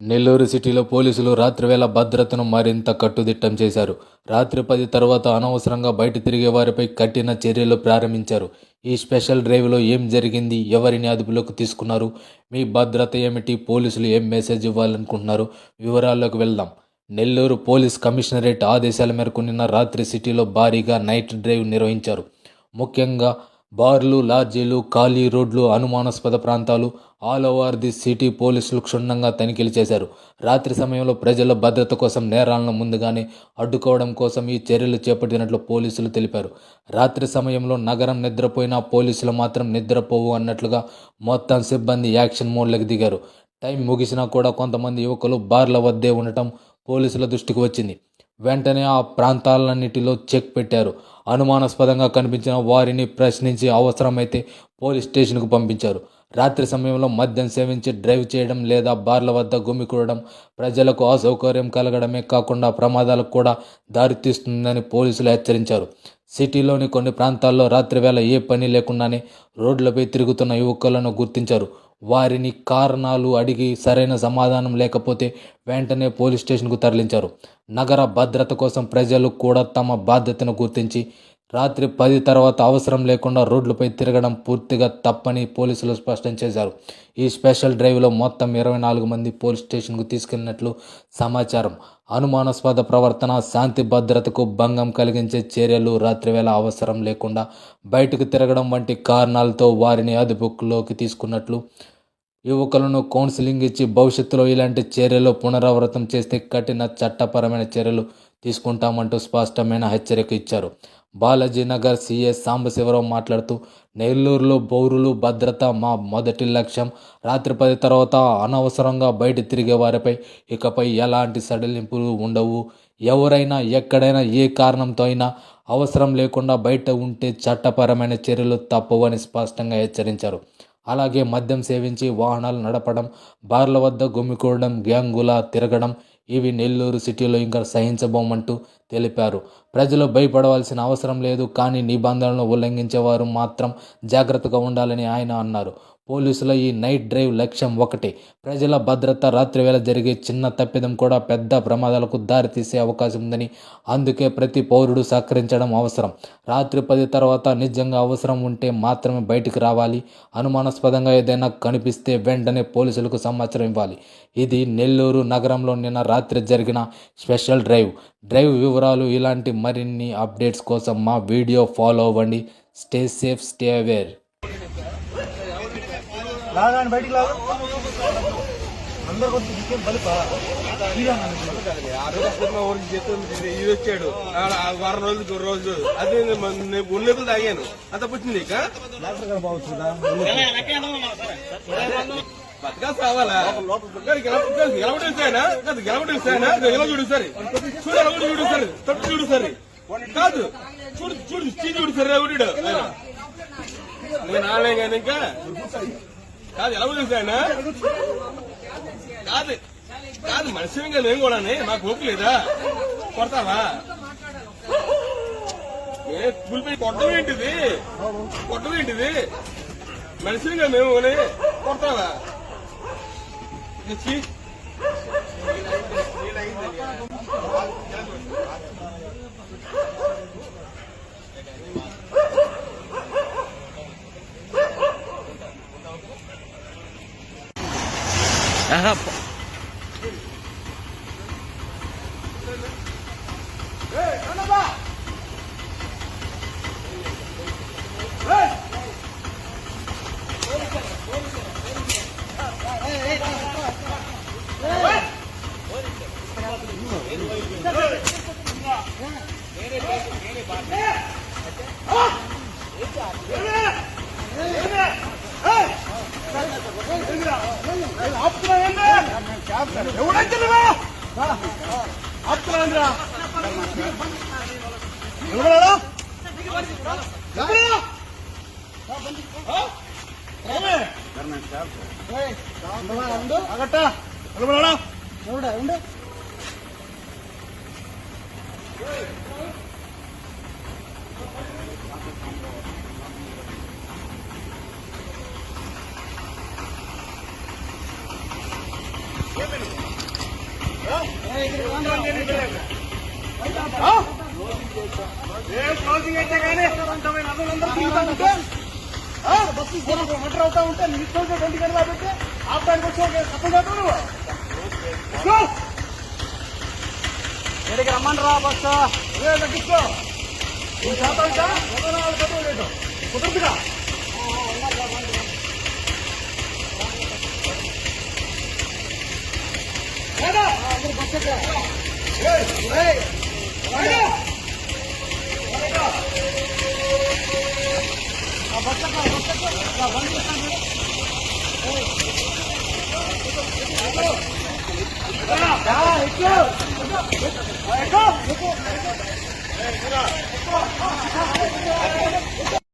నెల్లూరు సిటీలో పోలీసులు రాత్రివేళ భద్రతను మరింత కట్టుదిట్టం చేశారు. రాత్రి 10 తర్వాత అనవసరంగా బయట తిరిగే వారిపై కఠిన చర్యలు ప్రారంభించారు. ఈ స్పెషల్ డ్రైవ్లో ఏం జరిగింది, ఎవరిని అదుపులోకి తీసుకున్నారు, మీ భద్రత ఏమిటి, పోలీసులు ఏం మెసేజ్ ఇవ్వాలనుకుంటున్నారు, వివరాల్లోకి వెళ్దాం. నెల్లూరు పోలీస్ కమిషనరేట్ ఆదేశాల మేరకు నిన్న రాత్రి సిటీలో భారీగా నైట్ డ్రైవ్ నిర్వహించారు. ముఖ్యంగా బార్లు, లాడ్జీలు, ఖాళీ రోడ్లు, అనుమానాస్పద ప్రాంతాలు ఆల్ ఓవర్ ది సిటీ పోలీసులు క్షుణ్ణంగా తనిఖీలు చేశారు. రాత్రి సమయంలో ప్రజల భద్రత కోసం నేరాలను ముందుగానే అడ్డుకోవడం కోసం ఈ చర్యలు చేపట్టినట్లు పోలీసులు తెలిపారు. రాత్రి సమయంలో నగరం నిద్రపోయినా పోలీసులు మాత్రం నిద్రపోవు అన్నట్లుగా మొత్తం సిబ్బంది యాక్షన్ మోడ్లోకి దిగారు. టైం ముగిసినా కూడా కొంతమంది యువకులు బార్ల వద్దే ఉండటం పోలీసుల దృష్టికి వచ్చింది. వెంటనే ఆ ప్రాంతాలన్నిటిలో చెక్ పెట్టారు. అనుమానాస్పదంగా కనిపించిన వారిని ప్రశ్నించి అవసరమైతే పోలీస్ స్టేషన్కు పంపించారు. రాత్రి సమయంలో మద్యం సేవించి డ్రైవ్ చేయడం లేదా బార్ల వద్ద గుమికూడడం ప్రజలకు అసౌకర్యం కలగడమే కాకుండా ప్రమాదాలకు కూడా దారితీస్తుందని పోలీసులు హెచ్చరించారు. సిటీలోని కొన్ని ప్రాంతాల్లో రాత్రివేళ ఏ పని లేకుండానే రోడ్లపై తిరుగుతున్న యువకులను గుర్తించారు. వారిని కారణాలు అడిగి సరైన సమాధానం లేకపోతే వెంటనే పోలీస్ స్టేషన్కు తరలించారు. నగర భద్రత కోసం ప్రజలు కూడా తమ బాధ్యతను గుర్తించి రాత్రి 10 తర్వాత అవసరం లేకుండా రోడ్లపై తిరగడం పూర్తిగా తప్పని పోలీసులు స్పష్టం చేశారు. ఈ స్పెషల్ డ్రైవ్లో మొత్తం 24 మంది పోలీస్ స్టేషన్కు తీసుకెళ్లినట్లు సమాచారం. అనుమానాస్పద ప్రవర్తన, శాంతి భద్రతకు భంగం కలిగించే చర్యలు, రాత్రివేళ అవసరం లేకుండా బయటకు తిరగడం వంటి కారణాలతో వారిని అదుపులోకి తీసుకున్నట్లు, యువకులను కౌన్సిలింగ్ ఇచ్చి భవిష్యత్తులో ఇలాంటి చర్యలు పునరావృతం చేస్తే కఠిన చట్టపరమైన చర్యలు తీసుకుంటామంటూ స్పష్టమైన హెచ్చరిక ఇచ్చారు. బాలాజీనగర్ సీఏ సాంబశివరావు మాట్లాడుతూ, నెల్లూరులో పౌరులు భద్రత మా మొదటి లక్ష్యం. రాత్రి 10 తర్వాత అనవసరంగా బయట తిరిగే వారిపై ఇకపై ఎలాంటి సడలింపులు ఉండవు. ఎవరైనా ఎక్కడైనా ఏ కారణంతో అయినా అవసరం లేకుండా బయట ఉంటే చట్టపరమైన చర్యలు తప్పవని స్పష్టంగా హెచ్చరించారు. అలాగే మద్యం సేవించి వాహనాలు నడపడం, బార్ల వద్ద గుమికూడడం, గ్యాంగులా తిరగడం ఇవి నెల్లూరు సిటీలో ఇంకా సహించబోమంటూ తెలిపారు. ప్రజలు భయపడవలసిన అవసరం లేదు, కానీ నిబంధనలను ఉల్లంఘించేవారు మాత్రం జాగ్రత్తగా ఉండాలని ఆయన అన్నారు. పోలీసుల ఈ నైట్ డ్రైవ్ లక్ష్యం ఒకటే, ప్రజల భద్రత. రాత్రివేళ జరిగే చిన్న తప్పిదం కూడా పెద్ద ప్రమాదాలకు దారితీసే అవకాశం ఉందని, అందుకే ప్రతి పౌరుడు సహకరించడం అవసరం. రాత్రి 10 తర్వాత నిజంగా అవసరం ఉంటే మాత్రమే బయటికి రావాలి. అనుమానాస్పదంగా ఏదైనా కనిపిస్తే వెంటనే పోలీసులకు సమాచారం ఇవ్వాలి. ఇది నెల్లూరు నగరంలో నిన్న రాత్రి జరిగిన స్పెషల్ డ్రైవ్ వివరాలు. ఇలాంటి మరిన్ని అప్డేట్స్ కోసం మా వీడియో ఫాలో అవ్వండి. Stay safe, stay aware. లాగాని బయటికి లాగా అందరు కొంచెం బలిపా ఇది వచ్చాడు వారం రోజు అదే ఒళ్ళెప్పులు తాగాను అంత పుట్టింది డాక్టర్ గారు బాగుంటుందా బతకా కావాలా గెలవడిస్తాయనా గెలవడిస్తాయనా ఎలా చూడు సరే చూడు ఎలా చూడు సరే తప్పు చూడు సరే కాదు చూడు చూడు చూడు సరే ఎవడు నేను ఆలే కానీ ఇంకా కాదు ఎలా చూసాయనా కాదు కాదు మనిషిగా మేము కూడా మాకు ఓపు లేదా కొడతావా పులిపై కొట్టం ఏంటిది మనిషిగా మేము కొడతావా Women. క్లోజింగ్ అయితే కానీ అందరూ తిరుగుతూ ఉంటే మటర్ అవుతా ఉంటే నిశ్చోజ 20 గంటలు పెట్టి ఆపడానికి వచ్చి సపోర్ట్ చేస్తావు నువ్వు ఎక్కడికి రమ్మని రా బస్ తగ్గించుకో నువ్వు శాతం కుదురుతుగా ఎక్కువ